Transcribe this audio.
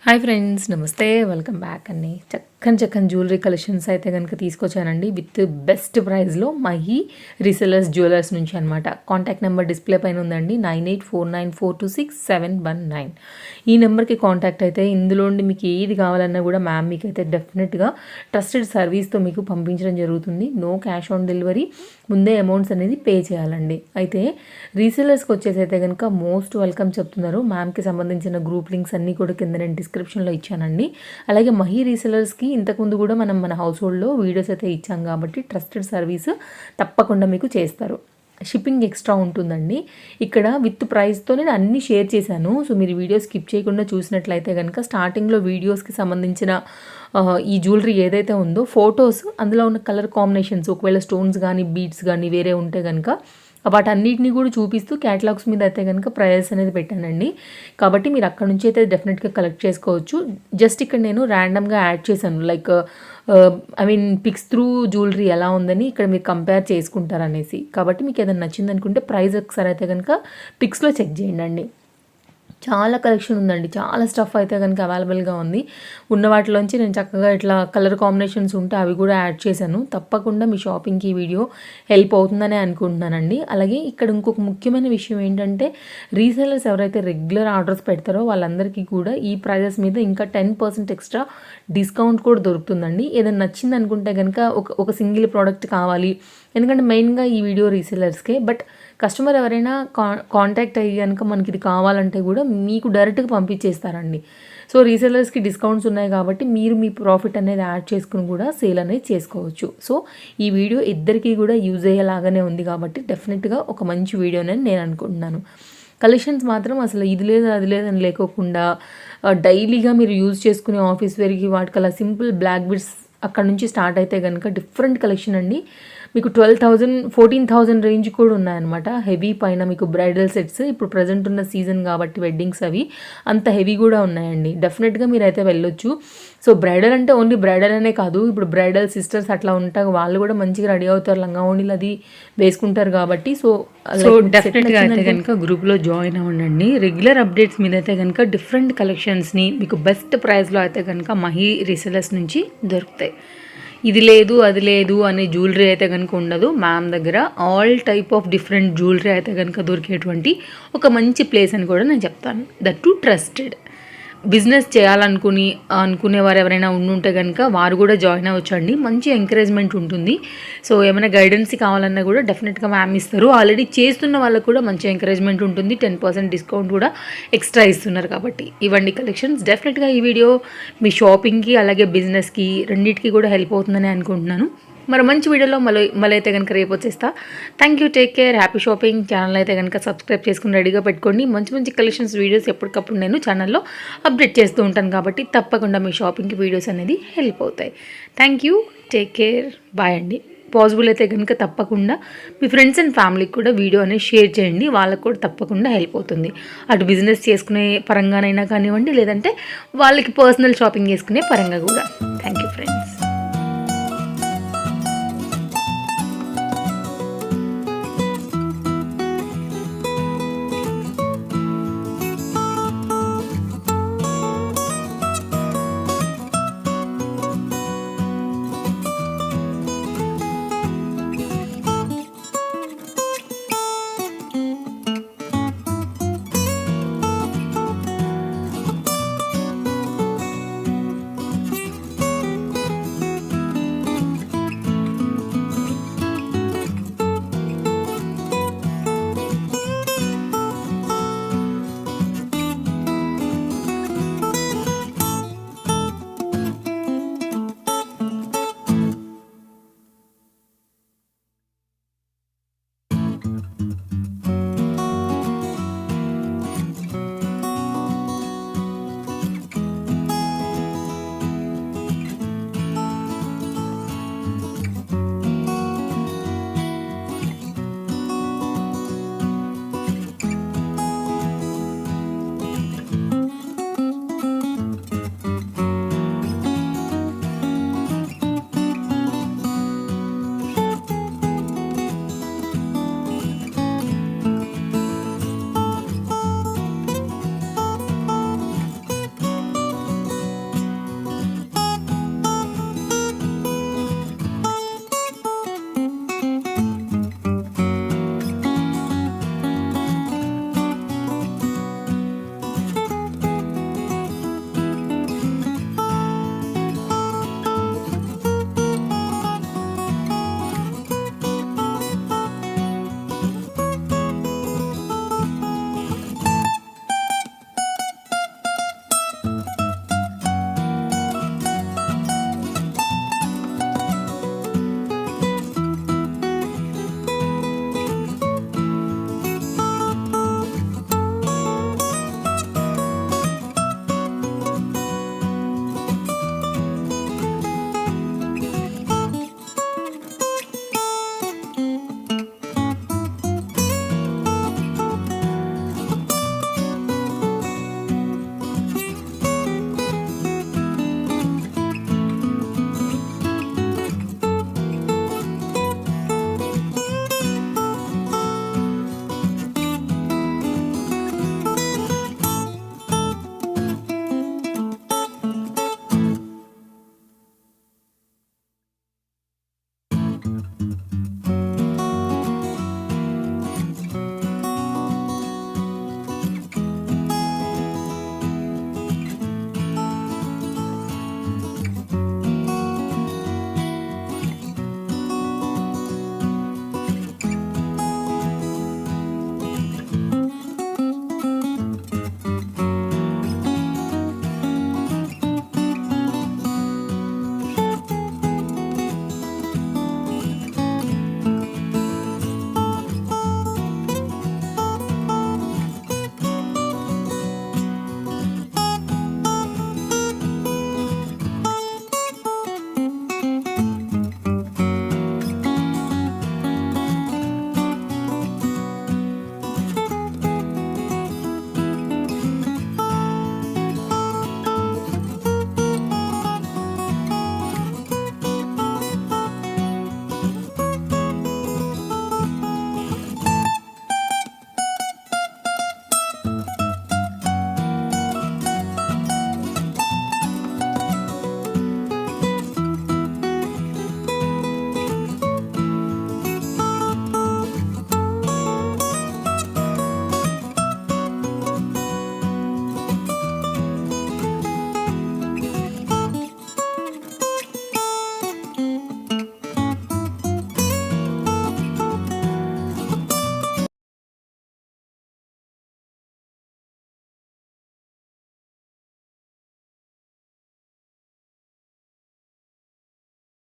Hi friends, నమస్తే, welcome back అండి. చక్కని జ్యువెలరీ కలెక్షన్స్ అయితే కనుక తీసుకొచ్చానండి విత్ బెస్ట్ ప్రైస్లో మహి రీసెలర్స్ జ్యువెలర్స్ నుంచి అనమాట. కాంటాక్ట్ నెంబర్ డిస్ప్లే పైన ఉందండి, 9849426719. ఈ నెంబర్కి కాంటాక్ట్ అయితే ఇందులో మీకు ఏది కావాలన్నా కూడా మ్యామ్ మీకు అయితే డెఫినెట్గా ట్రస్టెడ్ సర్వీస్తో మీకు పంపించడం జరుగుతుంది. నో క్యాష్ ఆన్ డెలివరీ, ముందే అమౌంట్స్ అనేది పే చేయాలండి. అయితే రీసెలర్స్కి వచ్చేసి అయితే కనుక మోస్ట్ వెల్కమ్ చెప్తున్నారు. మ్యామ్కి సంబంధించిన గ్రూప్ లింక్స్ అన్నీ కూడా కింద నేను డిస్క్రిప్షన్లో ఇచ్చానండి. అలాగే మహి రీసెలర్స్కి ఇంతకుముందు కూడా మన హౌస్ హోల్డ్లో వీడియోస్ అయితే ఇచ్చాం కాబట్టి ట్రస్టెడ్ సర్వీస్ తప్పకుండా మీకు చేస్తారు. షిప్పింగ్ ఎక్స్ట్రా ఉంటుందండి. ఇక్కడ విత్ ప్రైస్తో నేను అన్నీ షేర్ చేశాను. సో మీరు వీడియో స్కిప్ చేయకుండా చూసినట్లయితే కనుక స్టార్టింగ్లో వీడియోస్కి సంబంధించిన ఈ జ్యువెలరీ ఏదైతే ఉందో ఫొటోస్, అందులో ఉన్న కలర్ కాంబినేషన్స్, ఒకవేళ స్టోన్స్ కానీ బీడ్స్ కానీ వేరే ఉంటే కనుక వాటన్నిటిని కూడా చూపిస్తూ క్యాటలాగ్స్ మీద అయితే కనుక ప్రైజెస్ అనేది పెట్టానండి. కాబట్టి మీరు అక్కడ నుంచి అయితే డెఫినెట్గా కలెక్ట్ చేసుకోవచ్చు. జస్ట్ ఇక్కడ నేను ర్యాండమ్గా యాడ్ చేశాను, లైక్ పిక్స్ త్రూ జ్యువెలరీ ఎలా ఉందని ఇక్కడ మీరు కంపేర్ చేసుకుంటారనేసి. కాబట్టి మీకు ఏదైనా నచ్చింది అనుకుంటే ప్రైస్ ఒకసారి అయితే కనుక పిక్స్లో చెక్ చేయండి. చాలా కలెక్షన్ ఉందండి, చాలా స్టఫ్ అయితే కనుక అవైలబుల్గా ఉంది. ఉన్న వాటిలోంచి నేను చక్కగా ఇట్లా కలర్ కాంబినేషన్స్ ఉంటే అవి కూడా యాడ్ చేశాను. తప్పకుండా మీ షాపింగ్కి ఈ వీడియో హెల్ప్ అవుతుందని అనుకుంటున్నానండి. అలాగే ఇక్కడ ఇంకొక ముఖ్యమైన విషయం ఏంటంటే, రీసెలర్స్ ఎవరైతే రెగ్యులర్ ఆర్డర్స్ పెడతారో వాళ్ళందరికీ కూడా ఈ ప్రైజెస్ మీద ఇంకా 10% ఎక్స్ట్రా డిస్కౌంట్ కూడా దొరుకుతుందండి. ఏదైనా నచ్చింది అనుకుంటే కనుక ఒక సింగిల్ ప్రోడక్ట్ కావాలి, ఎందుకంటే మెయిన్గా ఈ వీడియో రీసెలర్స్కే, బట్ కస్టమర్ ఎవరైనా కాంటాక్ట్ అయ్యి కనుక మనకి ఇది కావాలంటే కూడా మీకు డైరెక్ట్గా పంపించేస్తారండి. సో రీసెలర్స్కి డిస్కౌంట్స్ ఉన్నాయి కాబట్టి మీరు మీ ప్రాఫిట్ అనేది యాడ్ చేసుకుని కూడా సేల్ అనేది చేసుకోవచ్చు. సో ఈ వీడియో ఇద్దరికీ కూడా యూజ్ అయ్యేలాగానే ఉంది కాబట్టి డెఫినెట్గా ఒక మంచి వీడియోనే నేను అనుకుంటున్నాను. కలెక్షన్స్ మాత్రం అసలు ఇది లేదు అది లేదని లేకోకుండా డైలీగా మీరు యూజ్ చేసుకునే ఆఫీస్ వేర్కి వాటికల్లా సింపుల్ బ్లాక్ బిడ్స్ అక్కడ నుంచి స్టార్ట్ అయితే కనుక డిఫరెంట్ కలెక్షన్ అండి. మీకు 12,000 14,000 రేంజ్ కూడా ఉన్నాయన్నమాట. హెవీ పైన మీకు బ్రైడల్ సెట్స్, ఇప్పుడు ప్రజెంట్ ఉన్న సీజన్ కాబట్టి వెడ్డింగ్స్ అవి అంత హెవీ కూడా ఉన్నాయండి. డెఫినెట్గా మీరైతే వెళ్ళొచ్చు. సో బ్రైడల్ అంటే ఓన్లీ బ్రైడల్ అనే కాదు, ఇప్పుడు బ్రైడల్ సిస్టర్స్ అట్లా ఉంటారు, వాళ్ళు కూడా మంచిగా రెడీ అవుతారు, లంగా ఓణీలు అది వేసుకుంటారు కాబట్టి. సో డెఫినెట్గా అయితే కనుక గ్రూప్లో జాయిన్ అవ్వండి. రెగ్యులర్ అప్డేట్స్ మీద అయితే కనుక డిఫరెంట్ కలెక్షన్స్ని మీకు బెస్ట్ ప్రైస్లో అయితే కనుక మహి రీసెలర్స్ నుంచి దొరుకుతాయి. ఇది లేదు అది లేదు అనే జ్యువెలరీ అయితే కనుక ఉండదు. మ్యామ్ దగ్గర all type of different jewellery అయితే కనుక దొరికేటువంటి ఒక మంచి ప్లేస్ అని కూడా నేను చెప్తాను. That to trusted. బిజినెస్ అనుకునేవారు ఎవరైనా ఉండుంటే కనుక వారు కూడా జాయిన్ అవ్వచ్చండి. మంచి ఎంకరేజ్మెంట్ ఉంటుంది. సో ఏమైనా గైడెన్స్ కావాలన్నా కూడా డెఫినెట్గా మ్యామ్ ఇస్తారు. ఆల్రెడీ చేస్తున్న వాళ్ళకు కూడా మంచి ఎంకరేజ్మెంట్ ఉంటుంది. 10% డిస్కౌంట్ కూడా ఎక్స్ట్రా ఇస్తున్నారు. కాబట్టి ఇవన్నీ కలెక్షన్స్ డెఫినెట్గా ఈ వీడియో మీ షాపింగ్కి అలాగే బిజినెస్కి రెండింటికి కూడా హెల్ప్ అవుతుందని అనుకుంటున్నాను. మరి మంచి వీడియోలో మళ్ళీ అయితే కనుక రేపు వచ్చేస్తా. Thank you, take care, happy shopping. Channel అయితే కనుక సబ్స్క్రైబ్ చేసుకుని రెడీగా పెట్టుకోండి. మంచి కలెక్షన్స్ వీడియోస్ ఎప్పటికప్పుడు నేను ఛానల్లో అప్డేట్ చేస్తూ ఉంటాను కాబట్టి తప్పకుండా మీ షాపింగ్కి వీడియోస్ అనేది హెల్ప్ అవుతాయి. Thank you, take care, bye అండి. పాసిబుల్ అయితే కనుక తప్పకుండా మీ ఫ్రెండ్స్ అండ్ ఫ్యామిలీకి కూడా వీడియో అనేది షేర్ చేయండి. వాళ్ళకు కూడా తప్పకుండా హెల్ప్ అవుతుంది. అటు బిజినెస్ చేసుకునే పరంగానైనా కానివ్వండి, లేదంటే వాళ్ళకి పర్సనల్ షాపింగ్ చేసుకునే పరంగా కూడా.